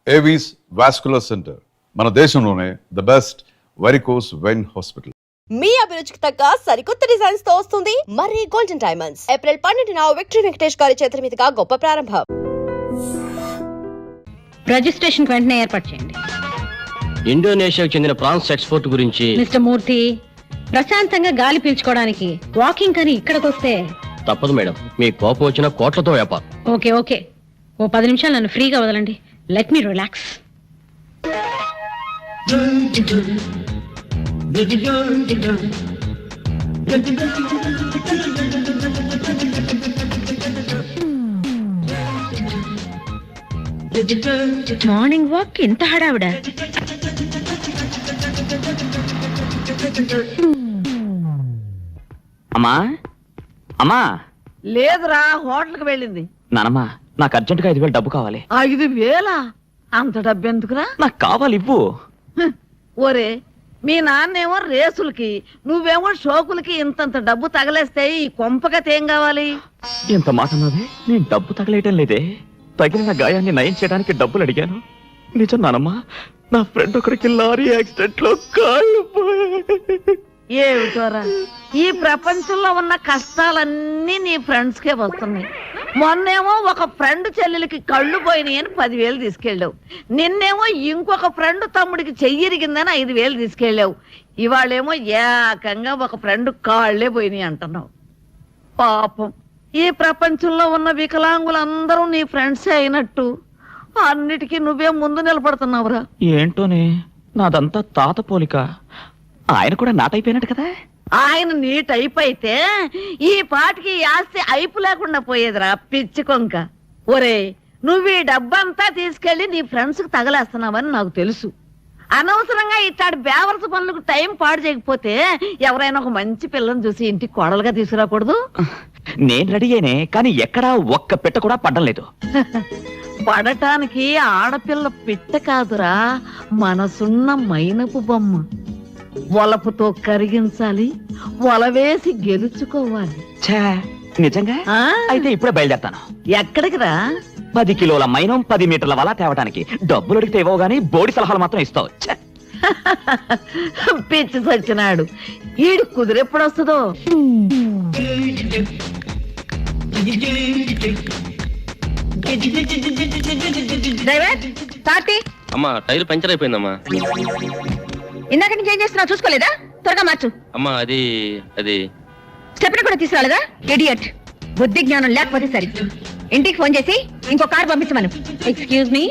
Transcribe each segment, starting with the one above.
Avis vascular centre మన దేశంలోనే the best varicose vein hospital. మీ అభిరుచికి తగ్గ సరికొత్త డిజైన్స్ తో వస్తుంది మరి గోల్డెన్ డైమండ్స్. ఏప్రిల్ 12న విక్టరీ వెంకటేష్ గారి చేతుల మీదుగా గొప్ప ప్రారంభం. రిజిస్ట్రేషన్ వెంటనే ఏర్పాటు చేయండి. ఇండోనేషియాకు చెందిన ప్రాన్స్ ఎక్స్పోర్ట్ గురించి. మిస్టర్ మూర్తి, ప్రశాంతంగా గాలి పీల్చుకోవడానికి వాకింగ్ అని ఇక్కడికి వస్తే తప్పదు మేడం, మీ కోపం వచ్చిన కోట్లతో వ్యాపారం. ఓకే ఓకే, ఓ 10 నిమిషాలు నన్ను ఫ్రీగా వదలండి. Let me relax. Morning walk ఇంత హడావిడ? అమ్మా అమ్మా. లేదురా, హోటల్కి వెళ్ళింది. నానమ్మా, నాకు అర్జెంటుగా 5,000 డబ్బు కావాలి. 5,000? అంత డబ్బు ఎందుకురా? నాకు కావాలి, ఇవ్వు. ఒరే, మీ నాన్నేమో రేసులకి, నువ్వేమో షోకులకి ఇంతంత డబ్బు తగలేస్తే ఈ కొంపకతేం కావాలి? ఎంత మాట అన్నది? నేను డబ్బు తగలేయటం లేదే, తగిలిన గాయాన్ని నయం చేయడానికి డబ్బులు అడిగాను. నిజం నానమ్మా, నా ఫ్రెండ్ ఒకరికి లారీ యాక్సిడెంట్ లో కాళ్ళు పోయాయి. ఏమిటోరా, ఈ ప్రపంచంలో ఉన్న కష్టాలన్నీ నీ ఫ్రెండ్స్ కే వస్తున్నాయి. మొన్నేమో ఒక ఫ్రెండ్ చెల్లెలకి కళ్ళు పోయినాయి అని 10,000 తీసుకెళ్ళావు. నిన్నేమో ఇంకొక ఫ్రెండ్ తమ్ముడికి చెయ్యిరిగిందని 5,000 తీసుకెళ్ళావు. ఇవాళేమో ఏకంగా ఒక ఫ్రెండ్ కాళ్లే పోయినాయి అంటున్నావు. పాపం, ఈ ప్రపంచంలో ఉన్న వికలాంగులందరూ నీ ఫ్రెండ్సే అయినట్టు అన్నిటికీ నువ్వే ముందు నిలబడుతున్నావురా. ఏంటోనే, నాదంతా తాత పోలిక. ఆయన కూడా నాటైపోయినట్టు కదా. ఆయన నీ టైప్ అయితే ఈ పాటికి ఈ ఆస్తి అయిపు లేకుండా పోయేదిరా పిచ్చి కొంక. ఒరే, నువ్వు ఈ డబ్బంతా తీసుకెళ్లి నీ ఫ్రెండ్స్ కి తగలేస్తున్నావని నాకు తెలుసు. అనవసరంగా ఇట్లాంటి బేవర్స్ పనులకు టైం పాడు చేయకపోతే ఎవరైనా ఒక మంచి పిల్లని చూసి ఇంటికి కోడలుగా తీసుకురాకూడదు? నేను రెడీ అయినే, కానీ ఎక్కడా ఒక్క పెట్ట కూడా పడ్డం లేదు. పడటానికి ఆడపిల్ల పిట్ట కాదురా, మనసున్న మైనపు బొమ్మ. వలపుతో కరిగించాలి, వలవేసి గెలుచుకోవాలి. ఛా, నిజంగా? అయితే ఇప్పుడే బయలుదేరతాను. ఎక్కడికి రా? 10 కిలోల మైనం 10 మీటర్ల వల తేవడానికి. డబ్బులు అడిగితే ఇవ్వవు గానీ బోడి సలహాలు మాత్రం ఇస్తావు. పిచ్చి సచ్చినాడు, ఈడు కుదిరెప్పుడు వస్తుందో. అమ్మా, టైర్ పంచర్ అయిపోయిందమ్మా. ఇందాక నుంచి ఏం చేస్తున్నావు చూసుకోలేదా? త్వరగా మార్చు. అమ్మా, అది స్టెప్ని కూడా తీసుకురాలేదా? ఇడియట్, బుద్ధి జ్ఞానం లేకపోతే సరే. ఇంటికి ఫోన్ చేసి ఇంకో కార్ పంపించమను. Excuse me.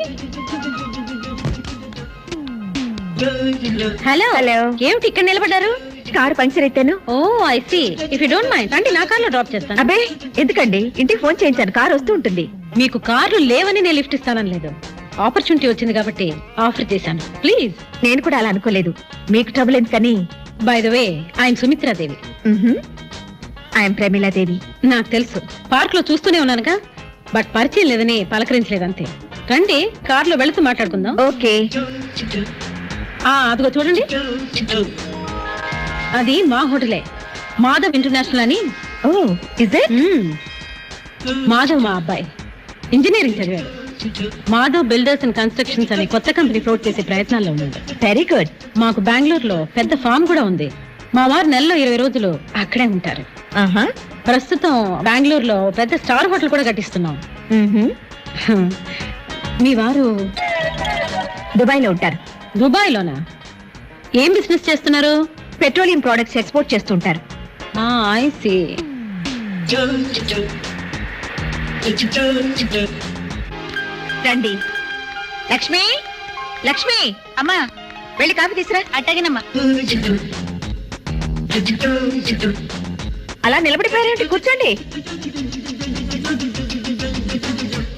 హలో హలో, ఏమిటి ఇక్కడ నిలబడ్డారు? కారు పంక్చర్ అయితేను. Oh I see. If you don't mind రండి, నా కార్లో డ్రాప్ చేస్తాను. అబ్బే ఎందుకండి, ఇంటికి ఫోన్ చేయించాను, కారు వస్తూ ఉంటుంది. మీకు కార్లు లేవని నేను లిఫ్ట్ ఇస్తానని లేదు, ఆపర్చునిటీ వచ్చింది కాబట్టి ఆఫర్ చేశాను. ప్లీజ్. నేను కూడా అలా అనుకోలేదు, మీకు ట్రబుల్ ఎందుకని. బై ద వే, ఆయన సుమిత్రాదేవి. ఆయన ప్రమీలాదేవి. నాకు తెలుసు, పార్క్ లో చూస్తూనే ఉన్నానుగా, బట్ పరిచయం లేదని పలకరించలేదు అంతే. రండి, కార్లో వెళుతూ మాట్లాడుకుందాం. ఓకే. అదిగో చూడండి, అది మా హోటలే, మాధవ్ ఇంటర్నేషనల్ అని. Oh is it? మాధవ్ మా అబ్బాయి ఇంజనీరింగ్ చదివాడు. మాధవ్ బిల్డర్స్ అండ్ కన్స్ట్రక్షన్స్ అనే కొత్త కంపెనీ ఫ్లోట్ చేసే ప్రయత్నాల్లో ఉన్నాడు. Very good. మాకు బెంగళూరులో పెద్ద ఫామ్ కూడా ఉంది. మా వారు నెలలో 20 రోజులు అక్కడే ఉంటారు. ప్రస్తుతం బెంగళూరులో పెద్ద స్టార్ హోటల్ కూడా కట్టిస్తున్నాం. మీ వారు దుబాయ్ లో ఉంటారు. దుబాయ్ లోనా? ఏం బిజినెస్ చేస్తున్నారు? పెట్రోలియం ప్రొడక్ట్స్ ఎక్స్పోర్ట్ చేస్తుంటారు. I see. రండి. లక్ష్మి, లక్ష్మి అమ్మా, వెళ్ళి కాఫీ తీసురా. అట్టగినమ్మా. అలా నిలబడిపోయారేంటి? కూర్చోండి.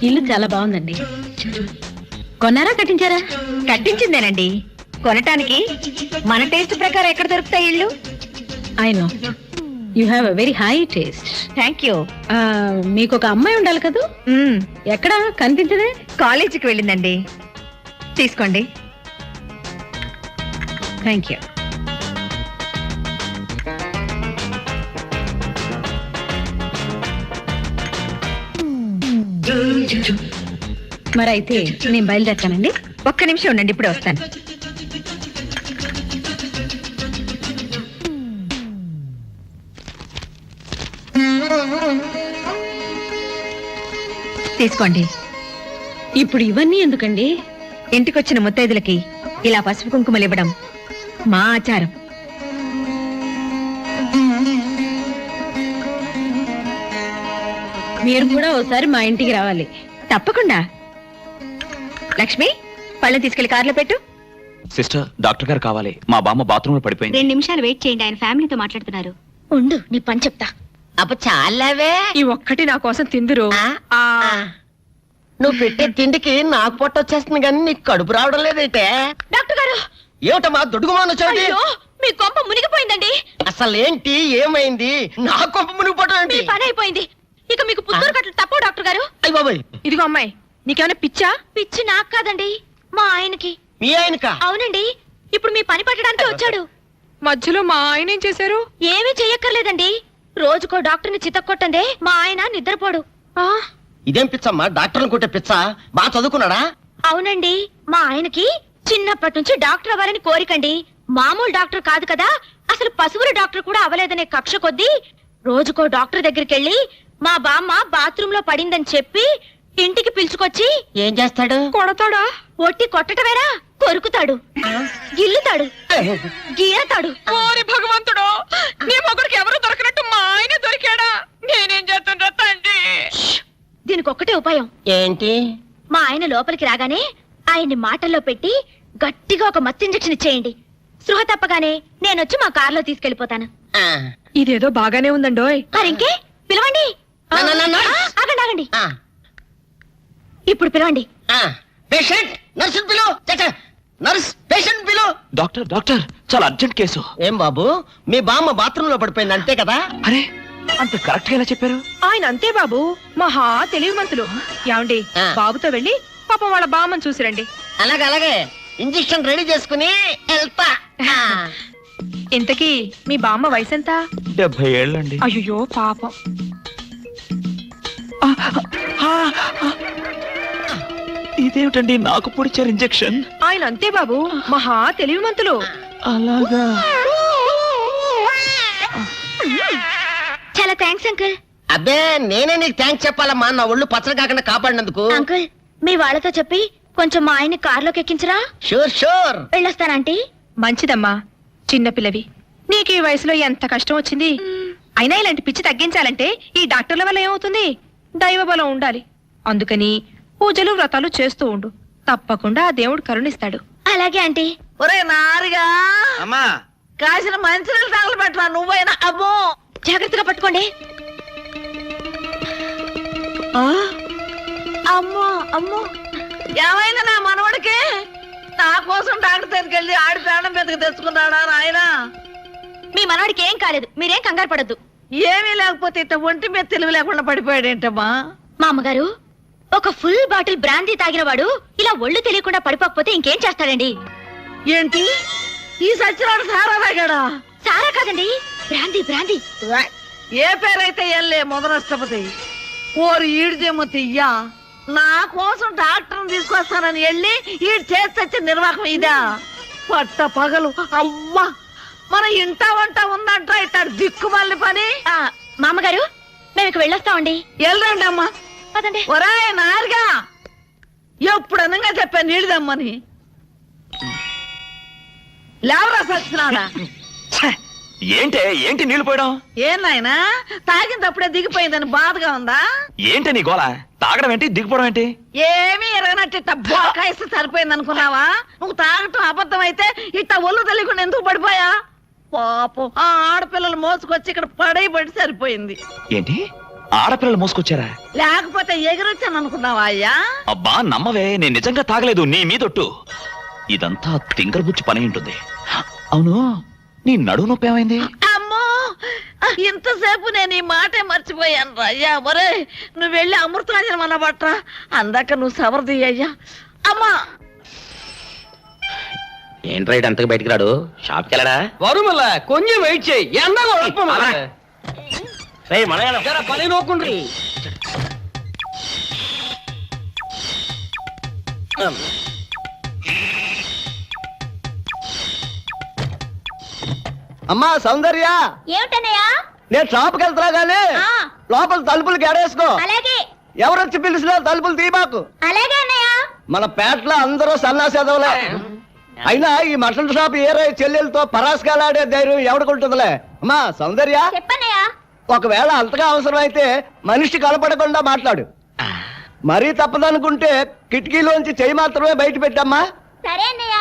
ఇల్లు చాలా బాగుందండి. కొన్నారా, కట్టించారా? కట్టించిందేనండి. కొనటానికి మన టేస్ట్ ప్రకారం ఎక్కడ దొరుకుతాయి ఇల్లు? I know you have a very high taste. Thank you. మీకు ఒక అమ్మాయి ఉండాలి కదా? ఎక్కడ కనిపించదే? కాలేజీకి వెళ్ళిందండి. తీసుకోండి. Thank you. మరైతే నేను బయలుదేరతానండి. ఒక్క నిమిషం ఉండండి, ఇప్పుడే వస్తాను. తీసుకోండి. ఇప్పుడు ఇవన్నీ ఎందుకండి? ఇంటికొచ్చిన ముత్తైదులకి ఇలా పసుపు కుంకుమలు ఇవ్వడం మా ఆచారం. మీరు కూడా ఓసారి మా ఇంటికి రావాలి. తప్పకుండా. లక్ష్మి, పళ్ళని తీసుకెళ్లి కార్లో పెట్టు. సిస్టర్, డాక్టర్ గారు కావాలి. మా బామ్మ బాత్రూమ్ లో పడిపోయింది. 2 నిమిషాలు వెయిట్ చేయండి, ఆయన ఫ్యామిలీతో మాట్లాడుతున్నారు. ఉండు, నీ పని చెప్తా. అప్పుడు చాలావే. ఈ ఒక్కటి నా కోసం తిందురు. నువ్వు పెట్టే తిండికి నాకు పొట్ట వచ్చేస్తుంది కానీ నీకు కడుపు రావడం లేదైతే. డాక్టర్ గారు, ఏమిటమ్మా దుడుగుమాను చోటి? అయ్యో, మీ కొంప మునిగిపోయిందండి. అసలు ఏంటి, ఏమైంది? నా కొంప మునిగిపోవటం మీ ఏంటి? పని అయిపోయింది. ఇక మీకు పుత్తూరు కట్టలు తప్పవు డాక్టర్ గారు. అయ్య బాబాయ్, ఇదిగో అమ్మాయి, నీకేమైనా పిచ్చా? పిచ్చి నాకు కాదండి, మా ఆయనకి. మీ ఆయనకా? అవునండి, ఇప్పుడు మీ పని పట్టడానికి వచ్చాడు. మధ్యలో మా ఆయన ఏం చేశారు? ఏమీ చెయ్యక్కర్లేదండి. రోజుకో డాక్టర్ని చితక్కొట్టందే మా ఆయన నిద్రపోడు. ఇదేం పిచ్చమ్మా, డాక్టర్ని కొట్టే పిచ్చ? బాగా చదువుకున్నాడా? అవునండి, మా ఆయనకి చిన్నప్పటి నుంచి డాక్టర్ అవ్వాలని కోరికండి. మామూలు డాక్టర్ కాదు కదా, అసలు పశువుల డాక్టర్ కూడా అవ్వలేదనే కక్ష కొద్దీ రోజుకో డాక్టర్ దగ్గరికి వెళ్ళి మా బామ్మ బాత్రూమ్ లో పడిందని చెప్పి ఇంటికి పిలుచుకొచ్చి ఏం చేస్తాడు? కొడతాడా? ఒట్టి కొట్టటమేనా, కొరుకుతాడు, గిల్లుతాడు, గీరతాడు. ఓరి భగవంతుడు, నీ మొగుడికి ఎవరు దొరకనట్టు మా ఆయన దొరికాడా? నేనేం చేస్తుండ్రా తండ్రి? దీనికి ఒక్కటే ఉపాయం. ఏంటి? మా ఆయన లోపలికి రాగానే ఆయన్ని మాటల్లో పెట్టి గట్టిగా ఒక మత్తు ఇంజెక్షన్ ఇచ్చేయండి. స్పృహ తప్పగానే నేనొచ్చి మా కారులో తీసుకెళ్లిపోతాను. ఆ, ఇదేదో బాగానే ఉందండోయ్. మరింకే పిలవండి. ఆగండి ఆగండి, ఆ, ఇప్పుడు పిలవండి. ఆ. పేషెంట్, నర్సు పిలు. నర్స్, పేషెంట్ పిలు. డాక్టర్, డాక్టర్, చాలా అర్జెంట్ కేసు. ఏం బాబు, మీ బామ్మ బాత్రూమ్ లో పడిపోయింది అంతే కదా? అరే, అంత కరెక్ట్ గా ఎలా చెప్పారు? ఆయన అంతే బాబు, మహా తెలివిమంతులు. ఏమండి, ఆ. బాబుతో వెళ్ళి పాపం వాళ్ళ బామ్మని చూసిరండి. అలాగే అలాగే, ఇంజెక్షన్ రెడీ చేసుకుని వెళ్తా. ఆ. ఇంతకీ మీ బామ్మ వయసు ఎంత? 70 ఏళ్ళండి. అయ్యో పాపం. ఇదేమిటండి, నాకు పొడిచారు ఇంజెక్షన్? ఆయన అంతే బాబు, మహా తెలివిమంతులు. అలాగా? చాలా థ్యాంక్స్ అంకుల్. అబ్బే, నేనే నీకు థ్యాంక్స్ చెప్పాలమ్మా, నా ఒళ్ళు పచ్చడి కాకుండా కాపాడినందుకు. అంకుల్, మీ వాళ్ళతో చెప్పి కొంచెం మా ఆయన్ని కారులోకి ఎక్కించరా? Sure sure. వెళ్ళొస్తానంటీ. మంచిదమ్మా, చిన్నపిల్లవి, నీకు ఈ వయసులో ఎంత కష్టం వచ్చింది. అయినా ఇలాంటి పిచ్చి తగ్గించాలంటే ఈ డాక్టర్ల వల్ల ఏమవుతుంది? దైవ బలం ఉండాలి. అందుకని పూజలు వ్రతాలు చేస్తూ ఉండు, తప్పకుండా ఆ దేవుడు కరుణిస్తాడు. అలాగే ఆంటీ. ఒరే నారిగా, అమ్మా, కాసిన మంచినీళ్ళు తగలబెట్టరా నువ్వైనా. అబ్బో, జాగ్రత్తగా పట్టుకోండి. అమ్మో అమ్మో, ఏమైంది నా మనవడికి? నా కోసం డాక్టర్ దగ్గరికి వెళ్ళి ఆడి ప్రాణం మీదకి తెచ్చుకున్నాడా నాయనా? మీ మనవాడికి ఏం కాలేదు, మీరేం కంగారు పడద్దు. ఏమీ లేకపోతే ఇట్ట ఒంటి మీద తెలివి లేకుండా పడిపోయాడేంటమ్మా? మా అమ్మగారు, ఒక ఫుల్ బాటిల్ బ్రాందీ తాగిన వాడు ఇలా ఒళ్ళు తెలియకుండా పడిపోకపోతే ఇంకేం చేస్తాడండి? ఏంటి, ఈ సచ్చినాడు సారా తాగాడా? సారా కాదండి, బ్రాందీ బ్రాందీ. ఏ పేరైతే ఎల్లే మొదలష్టపతి. ఓరు ఈడిదేమో తియ్యా, నా కోసం డాక్టర్ని తీసుకొస్తానని వెళ్ళి ఈడు చేసి నిర్వాహకం ఇదా? పట్ట పగలు అవ్వా, మన ఇంట వంట ఉందంట ఇట్టాడు దిక్కుమల్లి పని. మా అమ్మగారు, మేము ఇక వెళ్ళొస్తామండి. వెళ్ళండి అమ్మా. పదండి. ఒరాయ్ నారుగా, ఎప్పుడు అనగా చెప్పాను నీళ్ళదమ్మని. లేవరా సచ్చినాడా? ఏంటి నీళ్లు పోయడం? ఏం నాయనా, తాగినప్పుడే దిగిపోయిందని బాధగా ఉందా? ఏంటి నీ గోళ? తాగడం ఏంటి, దిగిపోవడం ఏంటి? ఏమీ ఎరగనట్టు ఇట్ట బోకాయిస్తే సరిపోయింది అనుకున్నావా? నువ్వు తాగటం అబద్ధం అయితే ఇట్ట ఒళ్ళు తెలియకుండా ఎందుకు పడిపోయా? పాపం, ఆ ఆడపిల్లలు మోసుకొచ్చి ఇక్కడ పడి సరిపోయింది. ఏంటి, ఆడపిల్లలు మోసుకొచ్చారా? లేకపోతే ఎగిరొచ్చాను అనుకున్నావా అయ్యా? అబ్బా నమ్మవే, నేను నిజంగా తాగలేదు, నీ మీదొట్టు. ఇదంతా తింగరబుచ్చి పని ఉంటుంది. అవును, నీ నడువు నొప్పి ఏమైంది? అమ్మో, ఇంతసేపు నేను ఈ మాటే మర్చిపోయాను అయ్యా. ఒరే, నువ్వు వెళ్ళి అమృతాంజనం అన్న బట్రా, అందాక నువ్వు సవరది అయ్యా. అమ్మా, ఏంట్రా ఇటు అంతకు బయటికి రాడు? షాప్కి వెళ్ళడా? వరుమల కొంచెం వెయిట్ చేయి. పని నోకుండ్రి. అమ్మా సౌందర్య, ఏమిటన్నయ్యా? నేను షాప్కి వెళ్తున్నా గానీ లోపల తలుపులు గడేసుకో. అలాగే ఎవరొచ్చి పిలిచినా తలుపులు తీయబాకు. అలాగే అన్నయ్య. మన పేటలో అందరూ సన్నాసేదవులే. అయినా ఈ మటన్ షాప్ ఏరే చెల్లెలతో పరాస్కాలాడే ధైర్యం ఎవడుకుంటుందిలే. అమ్మా సౌందర్య, చెప్పన్నయ్యా. ఒకవేళ అంతగా అవసరమైతే మనిషి కనపడకుండా మాట్లాడు. మరీ తప్పదనుకుంటే కిటికీలోంచి చెయ్యి మాత్రమే బయట పెట్టమ్మా. సరే అన్నయ్య.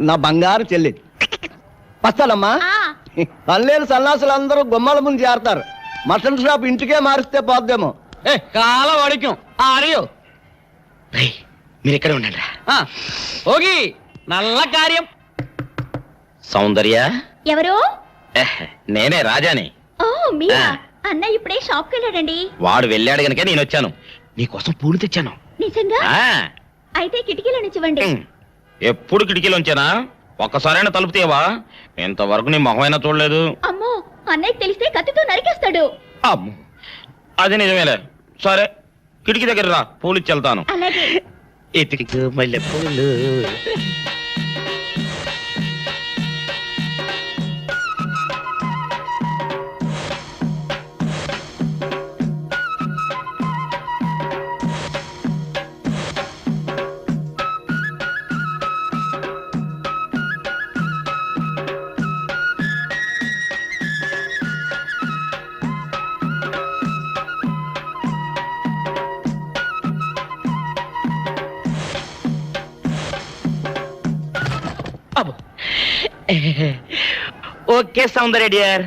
నా బంగారు చెల్లి. వస్తానమ్మా. పనిలేని సన్నాసులు అందరూ గుమ్మల ముందు చేరతారు. మటన్ షాప్ ఇంటికే మారిస్తే పోద్దేమో. కాల వాడిక్యం ఆరియో మీరు ఇక్కడే ఉండండి. ఓగి నల్ల కార్యం. సౌందర్య, ఎవరు? నేనే రాజాని. ఓ మీరా? అన్నయ్య ఇప్పుడే షాప్కి వెళ్ళాడండి. వాడు వెళ్ళాడు గనుక నేను వచ్చాను. నీకోసం పూలు తెచ్చాను. నిజంగా? ఆ, అయితే కిటికీలో నిచ్చివ్వండి. ఎప్పుడు కిటికీలోంచేనా? ఒక్కసారైనా తలుపు తీయవా? ఇంతవరకు నీ మొహమైనా చూడలేదు. అమ్మో, అన్నయ్యకి తెలిస్తే కత్తితో నరికేస్తాడు. అమ్మో, అది నిజమేలే. సరే, కిటికీ దగ్గర రా, పూలు ఇచ్చి వెళ్తాను. అలాగే. ఇటుకు మల్లె పూలు. ఓకే సౌందర్య డియర్,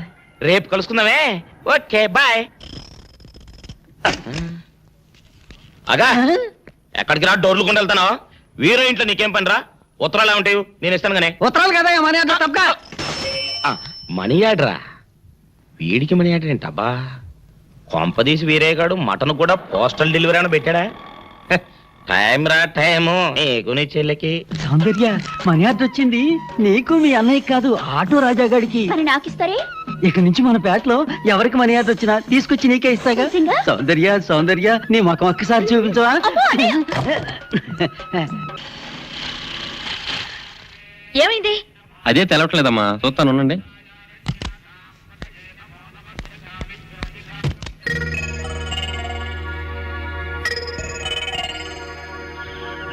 రేపు కలుసుకుందామే. Okay bye. అగా ఎక్కడికి రా, డోర్లు కొండ వెళ్తానా? వీరో ఇంట్లో నీకేం పని రా? ఉత్తరాలు ఏమంటాయి? నేను ఇస్తాను గానే. ఉత్తరాలు కదా మనీ ఆర్డర్ తప్ప. మనీ ఆర్డరా? వీడికి మనీ ఆర్డర్ ఏంటబ్బా? కొంపదీసి వీరేగాడు మటన్ కూడా పోస్టల్ డెలివరీ అని పెట్టాడా? టైం రా టైము నీకు నీ చెల్లికి. సౌందర్య, మనీ ఆర్డర్ వచ్చింది. నీకు మీ అన్నయ్య కాదు, ఆటో రాజా గాడికి. మరి నాకిస్తారే? ఇక నుంచి మన పేటలో ఎవరికి మనీ ఆర్డర్ వచ్చినా తీసుకొచ్చి నీకే ఇస్తాగా. నిజంగా? సౌందర్య సౌందర్య, నీ ముఖం ఒక్కసారి చూపించవా? ఏమైంది? అదే తెలవట్లేదమ్మా, చూస్తాను ఉండండి.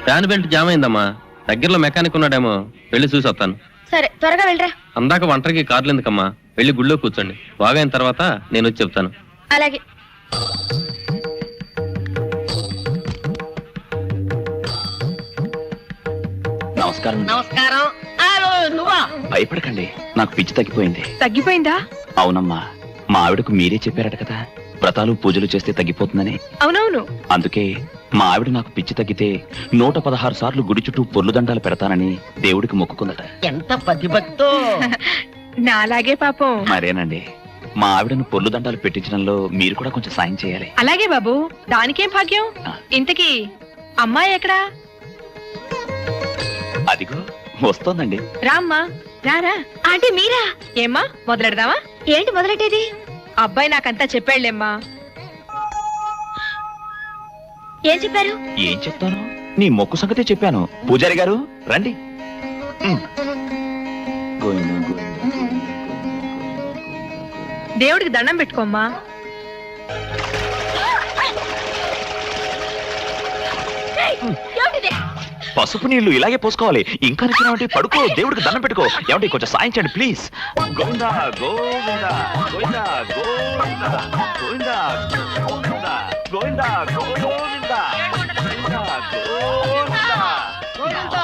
ఫ్యాన్ బెల్ట్ జామ్ అయిందమ్మా. దగ్గరలో మెకానిక్ ఉన్నాడేమో, వెళ్ళి చూసి వస్తాను. సరే, త్వరగా వెళ్ళరా. అందాక ఒంటరికి కార్లు ఎందుకమ్మా, వెళ్ళి గుళ్ళో కూర్చోండి. బాగైన తర్వాత నేను వచ్చి చెప్తాను. అలాగే. నమస్కారం. నమస్కారం. నువ్వా? భయపడకండి, నాకు పిచ్చి తగ్గిపోయింది. తగ్గిపోయిందా? అవునమ్మా, మా ఆవిడకు మీరే చెప్పారట కదా, వ్రతాలు పూజలు చేస్తే తగ్గిపోతుందని. అవునవును. అందుకే మా ఆవిడ నాకు పిచ్చి తగ్గితే 116 సార్లు గుడి చుట్టూ పొర్లు దండాలు పెడతానని దేవుడికి మొక్కుకుందట. ఎంత పతిభక్తో. నాలాగే పాపం. మరేనండి, మా ఆవిడను పొర్లు దండాలు పెట్టించడంలో మీరు కూడా కొంచెం సాయం చేయాలి. అలాగే బాబు, దానికేం భాగ్యం. ఇంతకీ అమ్మాయి ఎక్కడా? అదిగో వస్తోందండి. రామ్మా, రారా. ఆంటీ మీరా? ఏమ్మా, మొదలెడదామా? ఏంటి మొదలెట్టేది? అబ్బాయి నాకంతా చెప్పాడులేమ్మా. ఏం చెప్పారు? ఏం చెప్తాను, నీ మొక్కు సంగతే చెప్పాను. పూజారి గారు రండి. గోవిందా, గోవిందా. దేవుడికి దండం పెట్టుకోమ్మా. పసుపు నీళ్లు ఇలాగే పోసుకోవాలి. ఇంకా నచ్చినావంటే పడుకో, దేవుడికి దండం పెట్టుకో. ఏమంటే కొంచెం సాయం చేయండి ప్లీజ్. గోవిందా గోవిందా గోవిందా గోవిందా గోవిందా గోవిందా గోవిందా గోవిందా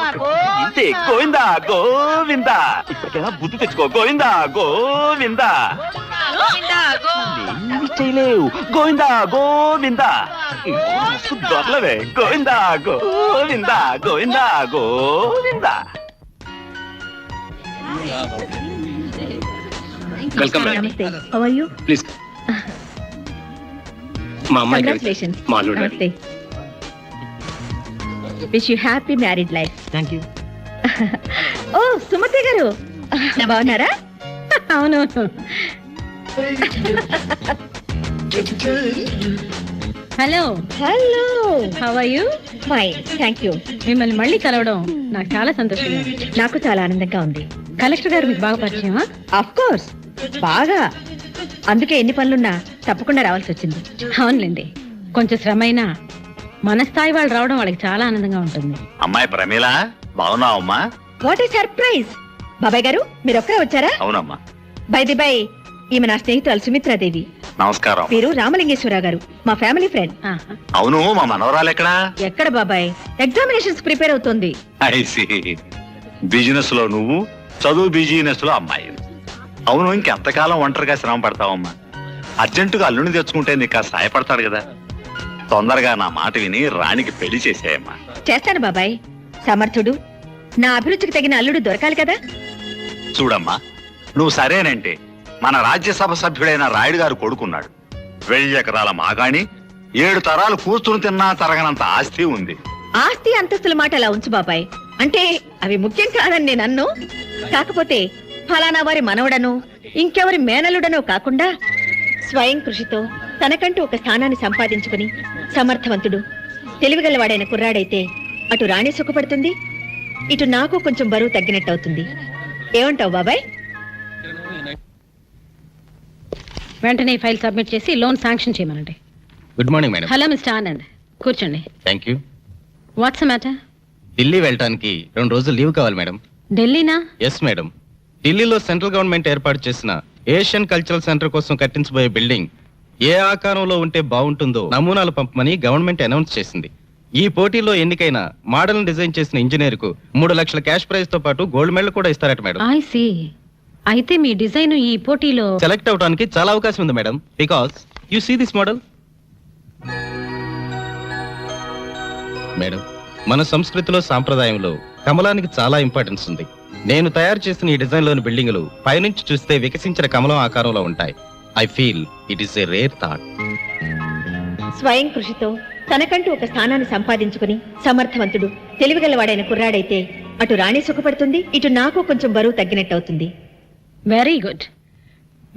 ఇంతే. గోవిందా గోవిందా. ఇప్పటికైనా బుద్ధి తెచ్చుకో. గోవిందా గోవిందా. ఏమీ చేయలేవు. గోవిందా గోవిందా. దొరలవే. Govinda Govinda Govinda Govinda. Welcome namaste. How are you? Please. మా అమ్మాయి కంగ్రాచులేషన్స్. మా అల్లుడు. Namaste. Wish you happy married life. Thank you. Oh Sumathi గారు, బాగున్నారా? అవును. Hello hello how are you? Fine thank you. మిమ్మల్ని మళ్ళీ కలవడం నాకు చాలా సంతోషంగా ఉంది. నాకు చాలా ఆనందంగా ఉంది. కలెక్టర్ గారు మీకు బాగా పరిచయమా? అఫ్ కోర్స్ బాగా. అందుకే ఎన్ని పనులున్నా తప్పకుండా రావాల్సి వచ్చింది. అవునులేండి, కొంచెం శ్రమ అయినా మన స్థాయి వాళ్ళు రావడం వాళ్ళకి చాలా ఆనందంగా ఉంటుంది. అమ్మాయి ప్రమీల, బాగున్నావు అమ్మా? What a surprise. బాబాయ్ గారు మీరు ఒక్కరే వచ్చారా? అవునమ్మా. బై ది బై, ఈమె నా స్నేహితురాలు సుమిత్రాదేవి. నమస్కారం. వీరు రామలింగేశ్వరరావు గారు, మా ఫ్యామిలీ ఫ్రెండ్. ఆహా. అవును, మా మనవరాలు ఎక్కడా? ఎక్కడ బాబాయ్, ఎగ్జామినేషన్స్ ప్రిపేర్ అవుతోంది. ఐసి బిజినెస్ లో నువ్వు, చదువు బిజినెస్ లో అమ్మాయి. అవును, ఇంకెంతకాలం ఒంటరిగా శ్రమ పడతావమ్మా? అర్జెంటుగా అల్లుని తెచ్చుకుంటే నీకు సాయపడతాడు కదా. తొందరగా నా మాట విని రాణికి పెళ్లి చేసేయమ్మా. చేస్తాను బాబాయ్. సమర్థుడు, నా అభిరుచికి తగిన అల్లుడు దొరకాలి కదా. చూడమ్మా, నువ్వు సరేనంటే మన రాజ్యసభ సభ్యుడైన రాయుడు గారు కొడుకున్నాడు. 1000 ఎకరాల మాగాణి, 7 తరాలు కూర్చుని తిన్నా తరగనంత ఆస్తి ఉంది. ఆస్తి అంతస్తుల మాట అలా ఉంచు బాబాయ్. అంటే అవి ముఖ్యం కాదని నేను అన్ను. కాకపోతే ఫలానా వారి మనవడను, ఇంకెవరి మేనలుడనో కాకుండా స్వయం కృషితో తనకంటూ ఒక స్థానాన్ని సంపాదించుకుని సమర్థవంతుడు, తెలివిగలవాడైన కుర్రాడైతే అటు రాణి సుఖపడుతుంది, ఇటు నాకు కొంచెం బరువు తగ్గినట్టు అవుతుంది. ఏమంటావు బాబాయ్? వెంటనే ఈ ఫైల్ సబ్మిట్ చేసి లోన్ శాంక్షన్ చేయమనండి. Good morning madam. Hello mister Anand, కూర్చోండి. Thank you. What's matter? Delhi వెళ్ళటానికి 2 రోజులు లీవ్ కావాలి మేడం. ఢిల్లీనా? Yes madam. ఢిల్లీలో సెంట్రల్ గవర్నమెంట్ ఏర్పాటు చేసిన ఏషియన్ కల్చరల్ సెంటర్ కోసం కట్టించబోయే బిల్డింగ్ ఏ ఆకారంలో ఉంటే బాగుంటుందో నమూనాలు పంపమని గవర్నమెంట్ అనౌన్స్ చేసింది. ఈ పోటీలో ఎన్నికైన మోడల్ డిజైన్ చేసిన ఇంజనీర్ కు 3 లక్షల క్యాష్ ప్రైజ్ తో పాటు గోల్డ్ మెడల్ కూడా ఇస్తారట మేడం. I see. అయితే మీ డిజైన్ ఈ పోటీలో సెలెక్ట్ అవడానికి చాలా అవకాశం ఉంది madam. Because you see this model madam. మన సంస్కృతిలో సాంప్రదాయంలో కమలానికి చాలా ఇంపార్టెన్స్ ఉంది. నేను తయారు చేసిన ఈ డిజైన్ లోని బిల్డింగులు పైనుంచి చూస్తే వికసించిన కమలం ఆకారంలో ఉంటాయి. I feel it is a rare thought. స్వయం కృషితో తనకంటూ ఒక స్థానాన్ని సంపాదించుకుని సమర్థవంతుడు, తెలివిగలవాడైన కుర్రాడైతే అటు రాణి సుఖపడుతుంది, ఇటు నాకు కొంచెం బరువు తగ్గినట్టు అవుతుంది. Very good.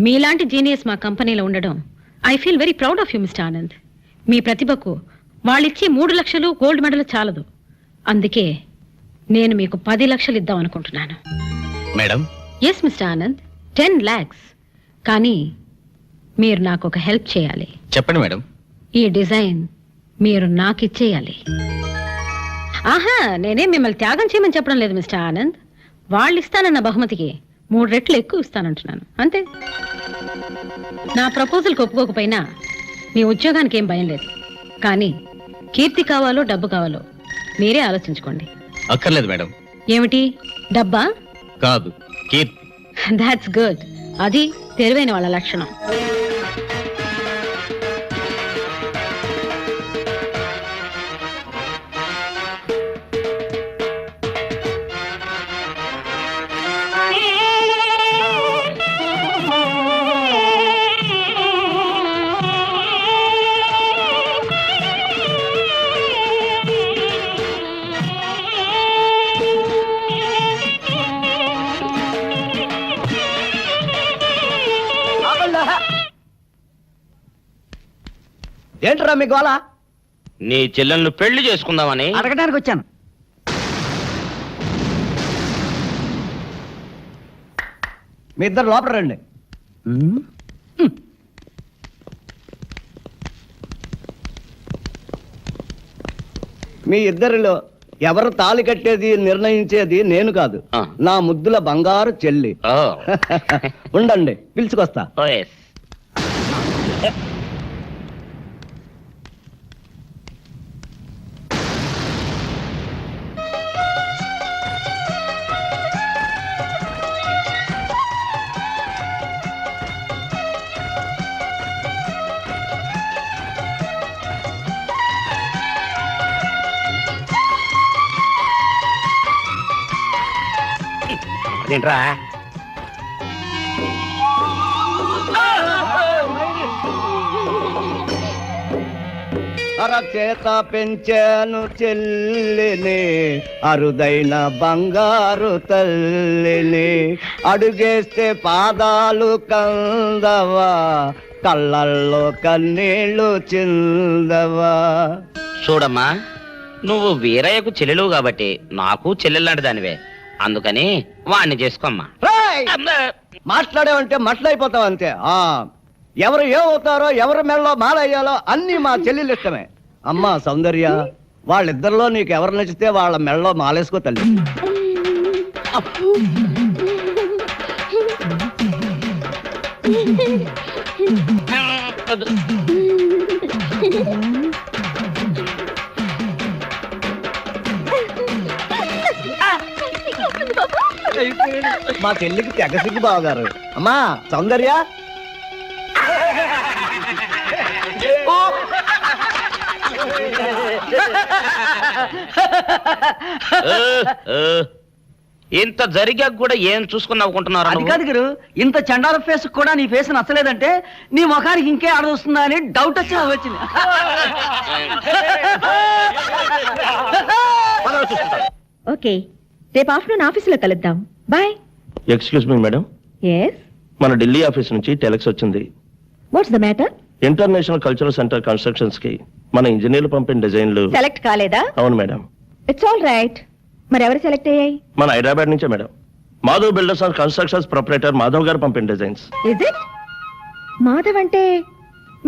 మీలాంటి జీనియస్ మా కంపెనీలో ఉండడం I feel very proud of you mister Anand. మీ ప్రతిభకు వాళ్ళిచ్చే 3 లక్షలు గోల్డ్ మెడల్ చాలదు. అందుకే నేను మీకు 10 లక్షలు ఇద్దాం అనుకుంటున్నాను. Madam, yes mister Anand, 10 lakhs. కానీ మీరు నాకు ఒక హెల్ప్ చేయాలి. చెప్పండి మేడం. ఈ డిజైన్ మీరు నాకు ఇచ్చేయాలి. ఆహా, నేనే మిమ్మల్ని త్యాగం చేయమని చెప్పడం లేదు మిస్టర్ ఆనంద్. వాళ్ళు ఇస్తానన్న బహుమతికి 3 రెట్లు ఎక్కువ ఇస్తానంటున్నాను, అంతే. నా ప్రపోజల్కి ఒప్పుకోకపోయినా మీ ఉద్యోగానికి ఏం భయం లేదు. కానీ కీర్తి కావాలో డబ్బు కావాలో మీరే ఆలోచించుకోండి. అక్కర్లేదు మేడం. ఏమిటి, డబ్బా? కాదు, కీర్తి. That's good. అది తెలివైన వాళ్ళ లక్షణం. ఏంట్రా మీ గోళ? నీ చెల్లెలను పెళ్లి చేసుకుందామని అడగడానికి వచ్చాను. మీ ఇద్దరు లోపల రండి. మీ ఇద్దరిలో ఎవరు తాళి కట్టేది నిర్ణయించేది నేను కాదు, ఆ. నా ముద్దుల బంగారు చెల్లి. ఓ. ఉండండి, పిలుచుకొస్తా. ఓ, yes. అదేంట్రా? అరచేత పెంచాను చెల్లిని, అరుదైన బంగారు తల్లిని. అడుగేస్తే పాదాలు కందవా, కళ్ళల్లో కన్నీళ్ళు చిందవా. చూడమ్మా, నువ్వు వీరయ్యకు చెల్లెలు కాబట్టి నాకు చెల్లెల్లాంటి దానివే. అందుకని వాణ్ణి చేసుకోమ్మా. రేయ్! మాట్లాడేవంటే మట్లయిపోతావు అంతే. ఎవరు ఏమవుతారో, ఎవరి మెడలో మాలయ్యాలో అన్ని మా చెల్లెలు ఇష్టమే. అమ్మా సౌందర్య, వాళ్ళిద్దరిలో నీకు ఎవరు నచ్చితే వాళ్ళ మెడలో మాలేసుకో తల్లి. మా చెల్లికి తెగ సిగ్గు బావగారు. అమ్మా సౌందర్య, ఇంత జరిగాక కూడా ఏం చూసుకుని నవ్వుకుంటున్నారు? అది కాదు గురు, ఇంత చండాల ఫేస్ కూడా నీ ఫేస్ నచ్చలేదంటే నీ ముఖానికి ఇంకే ఆడదొస్తుందా అని డౌట్ వచ్చింది. ఓకే, రేపు ఆఫ్టర్నూన్ ఆఫీసులో కలుద్దాం. Bye. Excuse me madam, yes, మన ఢిల్లీ ఆఫీస్ నుంచి టెలెక్స్ వచ్చింది. What's the matter? International cultural centre constructions కి మన ఇంజనీర్లు పంపిన డిజైన్లు. సెలెక్ట్ కాలేదా? అవును మేడం. It's all right. మరి ఎవరు సెలెక్ట్ అయ్యాయి? మన హైదరాబాద్ నుంచే madam. Madhav builders and constructions proprietor Madhav గారు పంపిన డిజైన్స్. Is it? మాధవ్ అంటే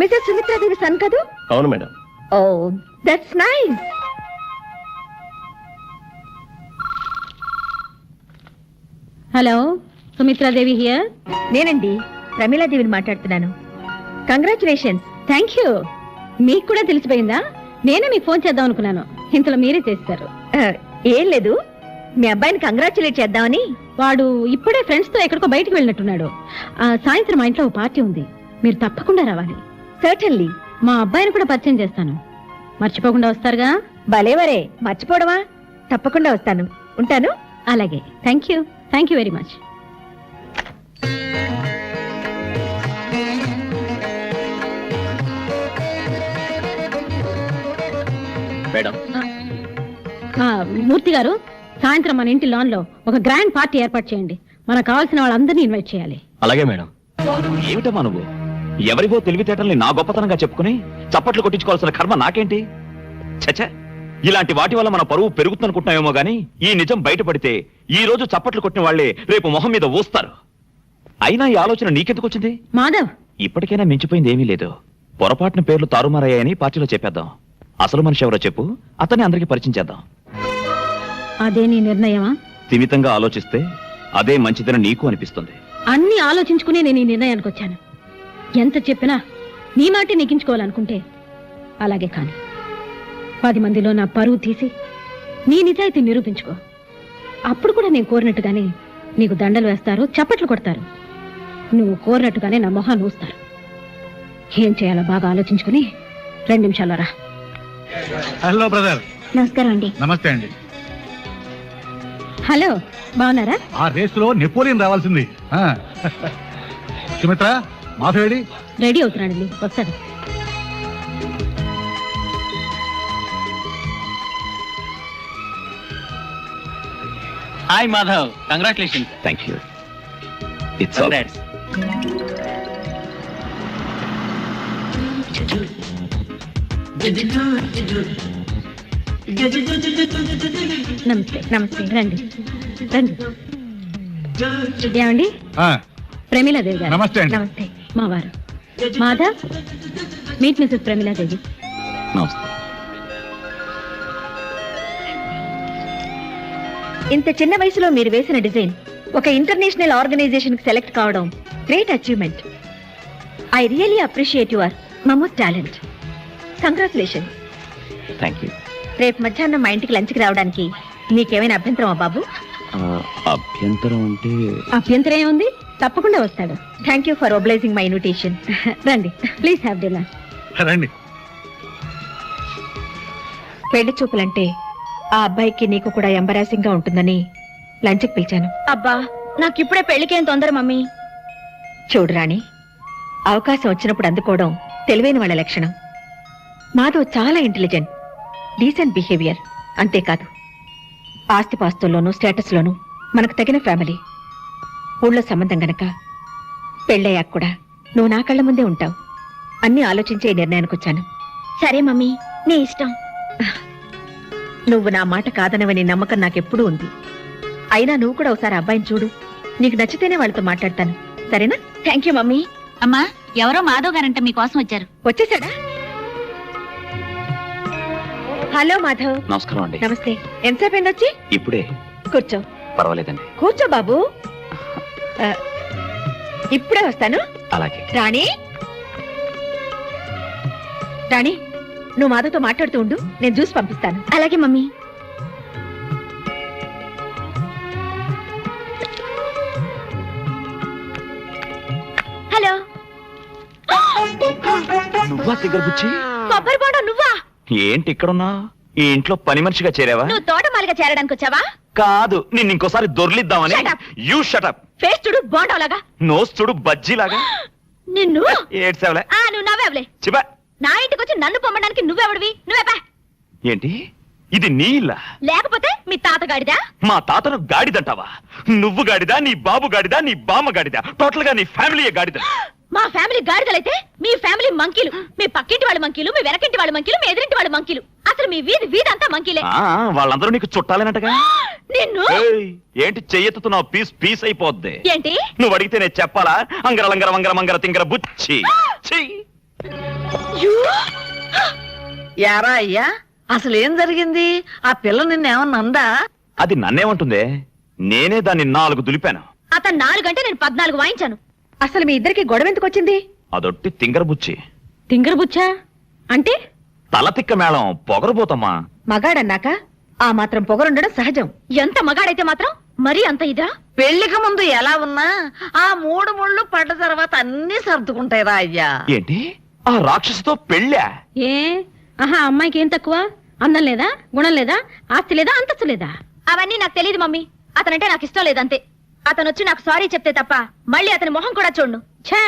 మిసెస్ సుమిత్రాదేవి సన్ కదూ? అవును madam. Oh, that's nice. Hello, Sumitradevi here. నేనండి, ప్రమీలాదేవిని మాట్లాడుతున్నాను. కంగ్రాచులేషన్స్. Thank you. మీకు కూడా తెలిసిపోయిందా? నేనే మీకు ఫోన్ చేద్దాం అనుకున్నాను, ఇంతలో మీరే చేస్తారు. ఏం లేదు, మీ అబ్బాయిని కంగ్రాచులేట్ చేద్దామని. వాడు ఇప్పుడే ఫ్రెండ్స్ తో ఎక్కడికో బయటికి వెళ్ళినట్టున్నాడు. సాయంత్రం మా ఇంట్లో ఓ పార్టీ ఉంది, మీరు తప్పకుండా రావాలి. సర్టన్లీ. మా అబ్బాయిని కూడా పరిచయం చేస్తాను, మర్చిపోకుండా వస్తారుగా? భలేవరే, మర్చిపోవడమా? తప్పకుండా వస్తాను. ఉంటాను. అలాగే. Thank you very much. Madam, Murthy గారు, సాయంత్రం మన ఇంటి లాన్ లో ఒక గ్రాండ్ పార్టీ ఏర్పాటు చేయండి. మనకు కావాల్సిన వాళ్ళందరినీ ఇన్వైట్ చేయాలి. అలాగే మేడం. ఏమిటమ్మా నువ్వు? ఎవరివో తెలివితేటల్ని నా గొప్పతనంగా చెప్పుకుని చప్పట్లు కొట్టించుకోవాల్సిన కర్మ నాకేంటి? చచ్చా, ఇలాంటి వాటి వల్ల మన పరువు పెరుగుతుందనుకుంటున్నామేమో గానీ ఈ నిజం బయటపడితే ఈ రోజు చప్పట్లు కొట్టిన వాళ్లే రేపు మొహం మీద ఊస్తారు. అయినా ఈ ఆలోచన నీకెందుకు వచ్చింది? మాధవ్, ఇప్పటికైనా మించిపోయింది ఏమీ లేదు. పొరపాటున పేర్లు తారుమారయ్యాయని పార్టీలో చెప్పేద్దాం. అసలు మనిషి ఎవరో చెప్పు, అతన్ని అందరికీ పరిచయం చేద్దాం. అదే నీ నిర్ణయమా? స్థిమితంగా ఆలోచిస్తే అదే మంచిదని నీకు అనిపిస్తుంది. అన్ని ఆలోచించుకుని నేను ఈ నిర్ణయానికి వచ్చాను. ఎంత చెప్పినా నీ మాటే నెగ్గించుకోవాలనుకుంటే అలాగే కాని 10 మందిలో నా పరువు తీసి నీ నిజాయితీ నిరూపించుకో. అప్పుడు కూడా నేను కోరినట్టుగానే నీకు దండలు వేస్తారు, చప్పట్లు కొడతారు. నువ్వు కోరినట్టుగానే నా మొహాన్ని ఊస్తారు. ఏం చేయాలో బాగా ఆలోచించుకుని 2 నిమిషాల్లో రా. Hello brother. నమస్కారం అండి. నమస్తే అండి. హలో, బాగున్నారా? ఆ రేసులో నెపోలియన్ రావాల్సింది. సుమిత్ర, మాధవేడి రెడీ అవుతున్నాడండి, వస్తాడు. Hi Madhav, congratulation. Thank you. It's all right. నమస్తే. నమస్తే, రండి రండి. ఏమండి? ప్రమీలాదేవి గారు. నమస్తే అండి. నమస్తే. మా వారు మాధవ్, మీట్ మిసెస్ ప్రమీలాదేవి. నమస్తే. ఇంత చిన్న వయసులో మీరు వేసిన డిజైన్ ఒక ఇంటర్నేషనల్ ఆర్గనైజేషన్ కి సెలెక్ట్ కావడం great achievement. I really appreciate your momos talent. Congratulation. Thank you. రేపు మధ్యాహ్నం మా ఇంటికి లంచ్కి రావడానికి నీకేమైనా అభ్యంతరమా బాబు? అభ్యంతరం అంటే అభ్యంతరం ఏముంది, తప్పకుండా వస్తాడు. Thank you for obliging my invitation. రండి, ప్లీజ్ హ్యావ్ డిన్నర్. రండి. పెళ్లి చూపులంటే ఆ అబ్బాయికి నీకు కూడా ఎంబరాసింగ్ గా ఉంటుందని లంచ్కి పిలిచాను. అబ్బా, నాకు ఇప్పుడే పెళ్లికేం తొందర మమ్మీ. చూడు రాణి, అవకాశం వచ్చినప్పుడు అందుకోవడం తెలివైన వాళ్ళ లక్షణం. మాధవ్ చాలా ఇంటెలిజెంట్, డీసెంట్ బిహేవియర్. అంతేకాదు ఆస్తిపాస్తుల్లోనూ స్టేటస్ లోనూ మనకు తగిన ఫ్యామిలీ. ఊళ్ళో సంబంధం గనక పెళ్ళయ్యాక కూడా నువ్వు నా కళ్ళ ముందే ఉంటావు. అన్ని ఆలోచించే ఈ నిర్ణయానికి వచ్చాను. సరే మమ్మీ, నీ ఇష్టం. నువ్వు నా మాట కాదనవని నమ్మకం నాకెప్పుడూ ఉంది. అయినా నువ్వు కూడా ఒకసారి అబ్బాయిని చూడు. నీకు నచ్చితేనే వాళ్ళతో మాట్లాడతాను, సరేనా? Thank you mummy. అమ్మా, ఎవరో మాధవ్ గారంట మీకోసం వచ్చారు. వచ్చేసాడా? హలో మాధవ్. నమస్కారం అండి. నమస్తే. ఎంతసేపు అయింది వచ్చి? ఇప్పుడే. కూర్చో. పర్వాలేదండి. కూర్చో బాబు. ఆ, ఇప్పుడే వస్తాను. అలాగే. రాణి, రాణి, నువ్వు మాధవ్తో మాట్లాడుతూ ఉండు, నేను జ్యూస్ పంపిస్తాను. అలాగే మమ్మీ. హలో. నువ్వా దగ్గర బుచ్చి? కొబ్బరి బోండం నువ్వా? ఏంటి ఇక్కడున్నా? ఈ ఇంట్లో పని మనిషిగా చేరావా? నువ్వు తోటమాలిగా చేరడానికి వచ్చావా? కాదు, నిన్ను ఇంకోసారి దొర్లిద్దామని. Shut up. You shut up. Face చూడు బోండంలాగా. నోస్ చూడు బజ్జీలాగా. నిన్ను ఏడ్సేవలే. నువ్వు నవ్వేవలే. చిబా. నా ఇంటికి వచ్చి నన్ను పొమ్మడానికి నువ్వెవడివి? నువ్వే ఏంటి ఇది నీ ఇల్లా? లేకపోతే మీ తాత గాడిదా? మా తాతను గాడిదంటావా? నువ్వు గాడిదా, నీ బాబు గాడిదా, నీ బామ్మ గాడిదా, టోటల్ గా నీ ఫ్యామిలీయే గాడిద. మా ఫ్యామిలీ గాడిదలైతే మీ ఫ్యామిలీ మంకీలు. మీ పక్కింటి వాళ్ళ మంకీలు, మీ వెనకింటి వాళ్ళ మంకీలు, మీ ఎదురింటి వాళ్ళ మంకీలు. అసలు మీ వీధి అంతా మంకీలే. వాళ్ళందరూ నీకు చుట్టాలేనట్టుగా. నిన్ను ఏంటి చెయ్యెత్తుతున్నావు? పీస్ పీస్ అయిపోద్ది. ఏంటి నువ్వు అడిగితే నేను చెప్పాలా? అంగర లంగర వంగర మంగర తింగర బుచ్చి. ఛీ! యారా అయ్యా, అసలు ఏం జరిగింది? ఆ పిల్ల నిన్నేమన్నా అందా? అది నన్నేమంటుందే? నేనే దాన్ని 4 దులిపాను. అతను 4 గంటే నేను 14 వాయించాను. అసలు మీ ఇద్దరికి గొడవ ఎందుకు వచ్చింది? అదొట్టి తింగర బుచ్చి. తింగర బుచ్చా అంటే? తల తిక్క మేళం పొగరబోతమ్మా. మగాడన్నాక ఆ మాత్రం పొగరుండడం సహజం. ఎంత మగాడైతే మాత్రం మరీ అంత ఇదా? పెళ్లికి ముందు ఎలా ఉన్నా ఆ 3 ముళ్ళు పడ్డ తర్వాత అన్ని సర్దుకుంటాయిరా అయ్యా. ఏంటి ఆ రాక్షసుతో పెళ్ళా? ఏ అమ్మాయికి ఏం తక్కువ? అందం లేదా, గుణం లేదా, ఆస్తి లేదా, అంతస్తు లేదా? అవన్నీ నాకు తెలియదు మమ్మీ. అతనంటే నాకు ఇష్టం లేదంతే. అతను వచ్చి నాకు సారీ చెప్తే తప్ప మళ్ళీ అతని మొహం కూడా చూడను. ఛే,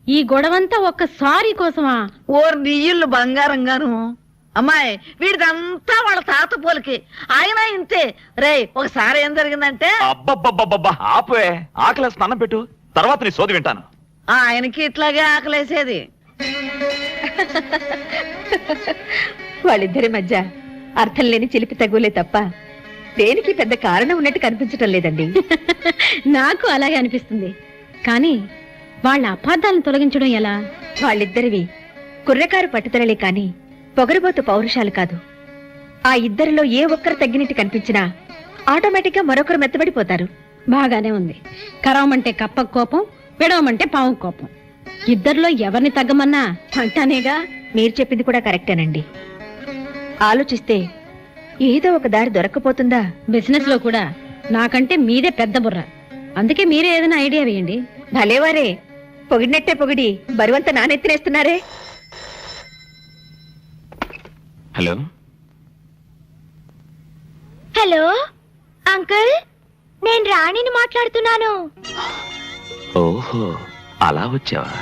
ఈ గొడవంతా ఒక్క సారీ కోసమా? ఓర్ నీళ్ళు బంగారంగాను. అమ్మాయి, వీడిదంతా వాళ్ళ తాత పోలికి. ఆయన ఇంతే. రే, ఒకసారి ఏం జరిగిందంటే అబ్బబ్బబ్బబ్బబ్బా ఆపే. ఆకలి స్నానం పెట్టు, తర్వాత నీ సోది వింటాను. ఆయనకి ఇట్లాగే ఆకలేసేది. వాళ్ళిద్దరి మధ్య అర్థం లేని చిలిపి తగులే తప్ప దేనికి పెద్ద కారణం ఉన్నట్టు కనిపించటం లేదండి. నాకు అలాగే అనిపిస్తుంది. కానీ వాళ్ళ అపార్థాలను తొలగించడం ఎలా? వాళ్ళిద్దరివి కుర్రకారు పట్టుదలలే కాని పొగరుబోతు పౌరుషాలు కాదు. ఆ ఇద్దరిలో ఏ ఒక్కరు తగ్గినట్టు కనిపించినా ఆటోమేటిక్ గా మరొకరు మెత్తబడిపోతారు. బాగానే ఉంది. కరవమంటే కప్ప కోపం, విడవమంటే పాము కోపం. ఇద్దరిలో ఎవరిని తగ్గమన్నా అంటానేగా. మీరు చెప్పింది కూడా కరెక్టేనండి. ఆలోచిస్తే ఏదో ఒక దారి దొరక్కపోతుందా? బిజినెస్ లో కూడా నాకంటే మీదే పెద్ద బుర్ర. అందుకే మీరే ఏదైనా ఐడియా వేయండి. భలేవారే, పొగిడినట్టే పొగిడి బరువంతా నానెత్తినేస్తున్నారే. హలో హలో అంకుల్, నేను రాణిని మాట్లాడుతున్నాను. ఓహో, అలా వచ్చావా?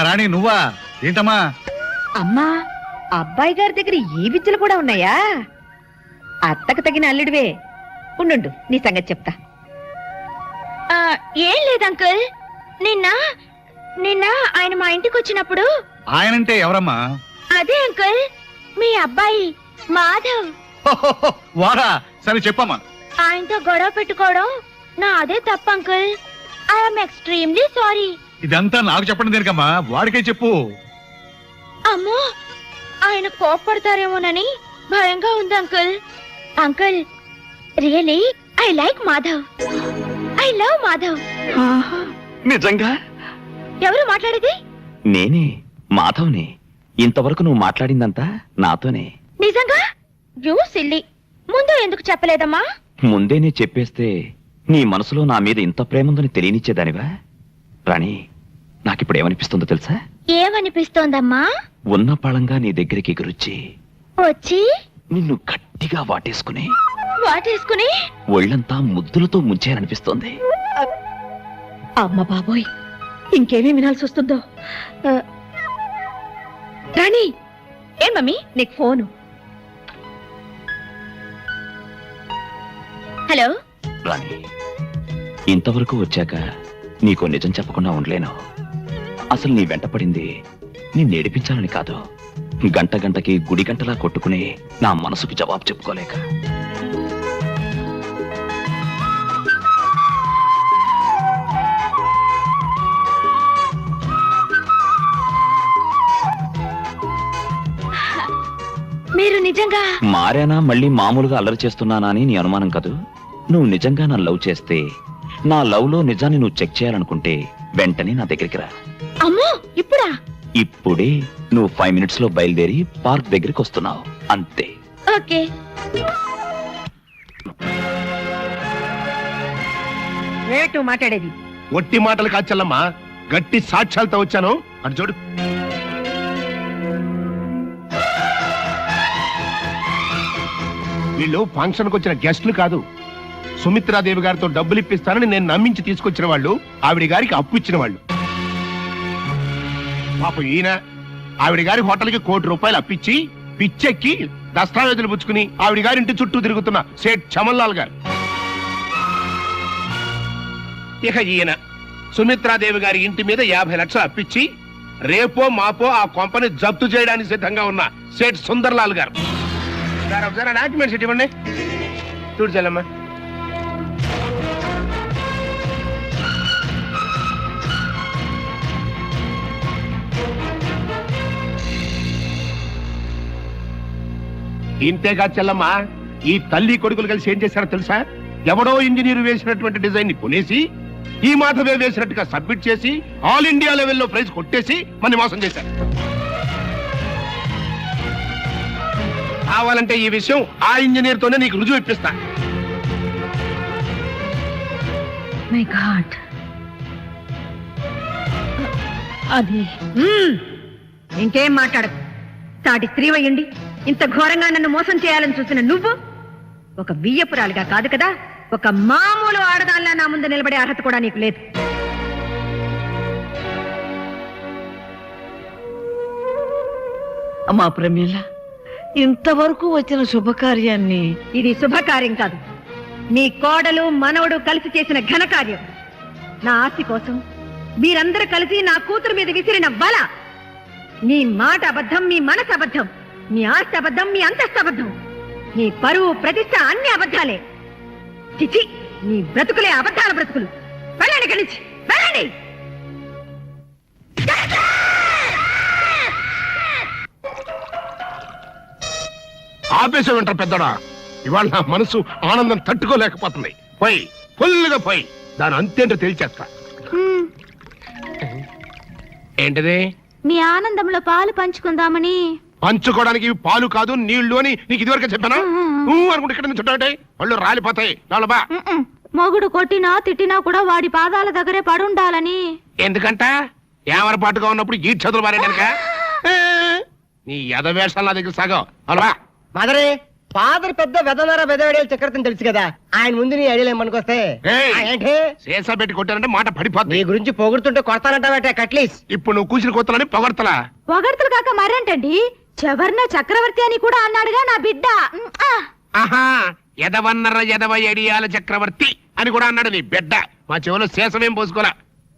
రాణి నువ్వా? ఏంటమ్మా? అమ్మా, అబ్బాయి గారి దగ్గర ఈ విద్యలు కూడా ఉన్నాయా? అత్తకు తగిన అల్లుడివే. ఉండు, నీ సంగతి చెప్తా. ఏం లేదు అంకుల్, నిన్న ఆయన మా ఇంటికి వచ్చినప్పుడు. ఆయనంటే ఎవరమ్మా? అదే అంకుల్, మీ అబ్బాయి మాధవ్. వాడా? సరే చెప్పమ్మా. ఆయనతో గొడవ పెట్టుకోవడం నా అదే తప్పు అంకుల్. I'm extremely sorry. ఇదంతా నాకు చెప్పండి దేనికమ్మా? వాడికే చెప్పు. అమ్మో, ఆయన కోప్పడతారేమోనని భయంగా ఉంది uncle. Uncle, really I like Madhav. I love Madhav. నిజంగా? ఎవరు మాట్లాడేది? నేనే, మాధవ్ని. ఇంతవరకు నువ్వు మాట్లాడిందంతా నాతోనే. నిజంగా? You silly. ముందు ఎందుకు చెప్పలేదమ్మా? ముందే చెప్పేస్తే నీ మనసులో నా మీద ఇంత ప్రేమ ఉందని తెలియనిచ్చేదానివా? రాణి, నాకిప్పుడు ఏమనిపిస్తుందో తెలుసా? ఏమనిపిస్తోందమ్మా? ఉన్న పాళంగా నీ దగ్గరికి ఎగురొచ్చి వచ్చి నిన్ను గట్టిగా వాటేసుకుని ఒళ్ళంతా ముద్దులతో ముంచేయాలనిపిస్తోంది. అమ్మ బాబోయ్, ఇంకేమీ వినాల్సి వస్తుందో. రాణి, ఏం మమ్మీ? నీకు ఫోను. హలో రాణి, ఇంతవరకు వచ్చాక నీకో నిజం చెప్పకుండా ఉండలేను. అసలు నీ వెంట పడింది నిన్ను ఏడిపించాలని కాదు, గంట గంటకి గుడి గంటలా కొట్టుకుని నా మనసుకు జవాబు చెప్పుకోలేక. మీరు నిజంగా మారానా, మళ్ళీ మామూలుగా అల్లరి చేస్తున్నానా అని నీ అనుమానం కదూ? నువ్వు నిజంగా నన్ను లవ్ చేస్తే, నా లవ్ లో నిజాన్ని నువ్వు చెక్ చేయాలనుకుంటే వెంటనే నా దగ్గరికి రా. అమ్మో ఇప్పుడా? ఇప్పుడే. నువ్వు 5 minutes లో బయలుదేరి పార్క్ దగ్గరికి వస్తున్నావు, అంతే. ఓకే. ఏమిటి మాట్లాడేది? ఒట్టి మాటలు కాచల్లమ్మా, గట్టి సాక్ష్యాలతో వచ్చాను. అటు చూడు. వీళ్ళు ఫంక్షన్కి వచ్చిన గెస్టులు కాదు, సుమిత్రాదేవి గారితో డబ్బులు ఇప్పిస్తానని నేను నమ్మించి తీసుకొచ్చిన వాళ్ళు, ఆవిడ గారికి అప్పు ఇచ్చిన వాళ్ళు. పాపం ఈయన ఆవిడ గారి హోటల్కి ₹1 కోటి అప్పిచ్చి పిచ్చెక్కి దస్తావేజులు పుచ్చుకుని ఆవిడ గారి ఇంటి చుట్టూ తిరుగుతున్న సేట్ చమన్లాల్ గారు. ఇక ఈయన సుమిత్రాదేవి గారి ఇంటి మీద 50 లక్షలు అప్పిచ్చి రేపో మాపో ఆ కొంపని జప్తు చేయడానికి సిద్ధంగా ఉన్న సేట్ సుందర్లాల్ గారు. ఒకసారి డాక్యుమెంట్స్ ఇవ్వండి. చూడు చెల్లమ్మ. ఇంతేగా చెల్లమ్మ, ఈ తల్లి కొడుకులు కలిసి ఏం చేశారో తెలుసా? ఎవడో ఇంజనీర్ వేసినటువంటి డిజైన్ ని కొనేసి ఈ మాత్రమే వేసినట్టుగా సబ్మిట్ చేసి ఆల్ ఇండియా లెవెల్లో ప్రైజ్ కొట్టేసి మన మోసం చేశారు. కావాలంటే ఈ విషయం ఆ ఇంజనీర్ తోనే నీకు రుజువు ఇప్పిస్తా. My God. అది ఇంకేం మాట్లాడకు. సాటి స్త్రీ అయ్యండి ఇంత ఘోరంగా నన్ను మోసం చేయాలని చూసిన నువ్వు ఒక బియ్యపురాలుగా కాదు కదా, ఒక మామూలు ఆడదానిలా నా ముందు నిలబడే అర్హత కూడా నీకు లేదు. అమ్మా ప్రమీల, ఇంతవరకు వచ్చిన శుభకార్యాన్ని ఇది శుభకార్యం కాదు, నీ కోడలు మనవడు కలిసి చేసిన ఘనకార్యం. నా ఆస్తి కోసం మీరందరూ కలిసి నా కూతురు మీద విసిరిన బల. నీ మాట అబద్ధం, మీ మనసు అబద్ధం, మీ ఆస్తి అబద్ధం, మీ అంతస్తు అబద్ధం, నీ పరువు ప్రతిష్ట అన్ని అబద్ధాలే. చిచి, నీ బ్రతుకులే అబద్ధాల బ్రతుకులు. వెళ్ళండి ఇక్కడి నుంచి, వెళ్ళండి. ఆపేసం వింటారు పెద్దడా. ఇవాళ నా మనసు ఆనందం తట్టుకోలేకపోతుంది. పోయి ఫుల్గా పోయి దాని అంతేంటో తేల్చేస్తా. ఏంటిది? మీ ఆనందంలో పాలు పంచుకుందామని. పంచుకోవడానికి ఇవి పాలు కాదు, నీళ్లు అని నీకు ఇదివరకు చెప్పానా? అనుకుంటే ఇక్కడ నుంచి చుట్టాటే పళ్ళు రాలిపోతాయి. బా. మొగుడు కొట్టినా తిట్టినా కూడా వాడి పాదాల దగ్గరే పడుండాలని. ఎందుకంట? ఏమరపాటుగా ఉన్నప్పుడు ఈ చదువులు మారేడానిక? నీ యథవేషాలు నా దగ్గర సాగం. అలవా మదరే, ఫాదర్ పెద్ద వెదనర వెదవేడేలు చక్రవర్తిని తెలుసు కదా, ఆయన ముందు నీ ఐడియాలు ఏమనుకొస్తే ఏంటి శేషా పెట్టి కొట్టారంటే మాట పడిపోతుంది. నీ గురించి పొగుడుతుంటే కొడతానంటావట కట్లీస్. ఇప్పుడు నువ్వు కూసిన కొత్తలని పొగడతలా? పొగడ్తలు కాక మరేంటండి, చెవర్న చక్రవర్తి అని కూడా అన్నాడుగా నా బిడ్డ. ఆహా, ఎదవన్నర ఎదవ ఎడియాల చక్రవర్తి అని కూడా అన్నాడు నీ బిడ్డ. మా చెవులో శేషమేం పోసుకోలే.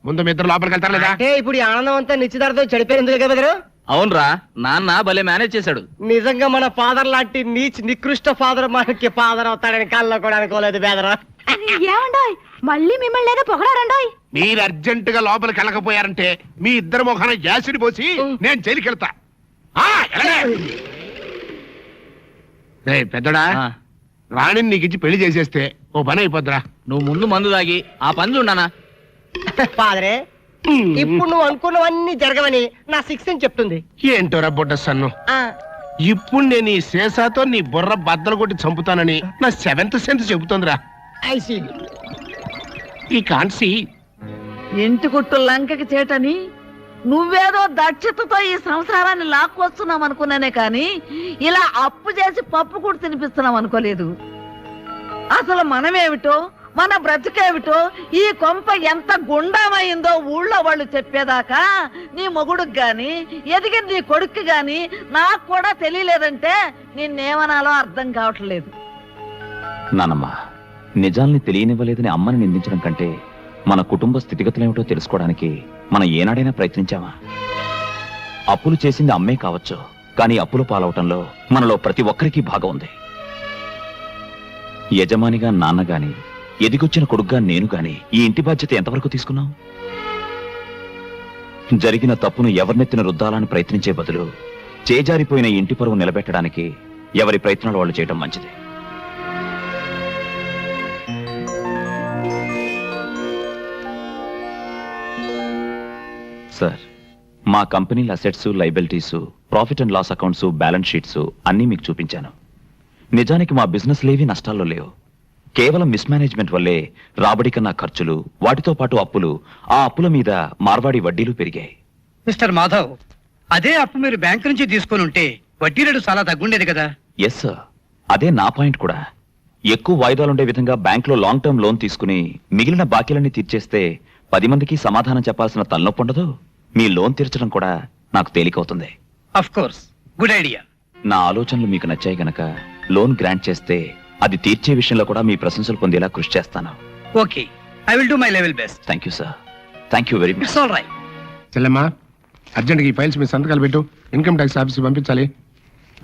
ముందు మీ ఇద్దరు లోపలికి వెళ్తారు లేదా? అంటే ఇప్పుడు ఈ ఆనందం అంతా నిశ్చితార్థం చెడిపోయింది కదా బెదరు? అవునరా, నాన్న భలే మేనేజ్ చేశాడు. నిజంగా మన ఫాదర్ లాంటి నికృష్ట ఫాదర్ మనకి ఫాదర్ అవుతాడని కళ్ళలో కూడా అనుకోలేదు బెదరు. ఏమండోయ్, మళ్ళీ మిమ్మల్ని ఏదో పొగడారండోయ్. మీరు అర్జెంట్ గా లోపలికి వెళ్ళకపోయారంటే మీ ఇద్దరు ముఖాన యాసిడ్ పోసి నేను జైలుకి వెళ్తా. పెద్దడా, రాణిని నీకు ఇచ్చి పెళ్లి చేసేస్తే ఓ పని అయిపోద్దిరా. నువ్వు ముందు మందు తాగి ఆ పని చూడనా. ఫాదరే, ఇప్పుడు నువ్వు అనుకున్నవన్నీ జరగవని నా 6 చెప్తుంది. ఏంటోరా బుడ్డ సన్ను, ఇప్పుడు నేను ఈ శేషాతో నీ బుర్ర బద్దలు కొట్టి చంపుతానని నా 7th సెన్స్ చెబుతోందిరా. ఈ కాన్సీ ఇంటి గుట్టు లంకకి చేటని నువ్వేదో దక్షతతో ఈ సంసారాన్ని లాక్కొస్తున్నాం అనుకున్నానే కాని ఇలా అప్పు చేసి పప్పు కూడా తినిపిస్తున్నాం అనుకోలేదు. అసలు మనమేమిటో మన బ్రతుకేమిటో ఈ కొంప ఎంత గుండామైందో ఊళ్ళో వాళ్ళు చెప్పేదాకా నీ మొగుడుకి గాని ఎదిగిన నీ కొడుక్కి గాని నాకు కూడా తెలియలేదంటే నిన్నేమనాలో అర్థం కావట్లేదు. నానమ్మ, నిజాల్ని తెలియనివ్వలేదని అమ్మని నిందించడం కంటే మన కుటుంబ స్థితిగతులేమిటో తెలుసుకోవడానికి మనం ఏనాడైనా ప్రయత్నించామా? అప్పులు చేసింది అమ్మే కావచ్చు, కానీ అప్పుల పాలవటంలో మనలో ప్రతి ఒక్కరికి భాగం ఉంది. యజమానిగా నాన్న గాని, ఎదిగొచ్చిన కొడుగ్గా నేను గాని ఈ ఇంటి బాధ్యత ఎంతవరకు తీసుకున్నాం? జరిగిన తప్పును ఎవరినెత్తిన రుద్దాలని ప్రయత్నించే బదులు చేజారిపోయిన ఇంటి పరువు నిలబెట్టడానికి ఎవరి ప్రయత్నాలు వాళ్ళు చేయడం మంచిది. సార్, మా కంపెనీల assets, liabilities, profit and loss accounts, balance sheets అన్నీ మీకు చూపించాను. నిజానికి మా బిజినెస్ లేవి నష్టాల్లో లేవు. కేవలం మిస్మేనేజ్మెంట్ వల్లే రాబడి కన్నా ఖర్చులు, వాటితో పాటు అప్పులు, ఆ అప్పుల మీద మార్వాడి వడ్డీలు పెరిగాయి. మిస్టర్ మాధవ్, అదే అప్పు మీరు బ్యాంకు నుంచి తీసుకొని ఉంటే వడ్డీ రేటు చాలా తగ్గుండేది కదా. ఎస్ సార్, అదే నా పాయింట్ కూడా. ఎక్కువ వాయిదాలుండే విధంగా బ్యాంకులో లాంగ్ టర్మ్ లోన్ తీసుకుని మిగిలిన బాకీలన్నీ తీర్చేస్తే 10 మందికి సమాధానం చెప్పాల్సిన తలనొప్పి ఉండదు. మీ లోన్ తీర్చడం కూడా నాకు తేలికవుతుంది. Of course, good idea. నా ఆలోచనలు మీకు నచ్చాయి గనక లోన్ గ్రాంట్ చేస్తే అది తీర్చే విషయంలో కూడా మీ ప్రశంసలు పొందేలా కృషి చేస్తాను. Okay, I will do my level best. Thank you sir, thank you very much. It's all right. చెల్లెమ్మా, అర్జెంట్గా ఈ ఫైల్స్ మీ సంతకాలు పెట్టు. ఇన్కమ్ ట్యాక్స్ ఆఫీస్కి పంపించాలి.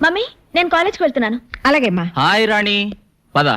మమ్మీ నేను కాలేజ్కి వెళ్తున్నాను. అలాగేమ్మా. హాయ్ రాణి, పద.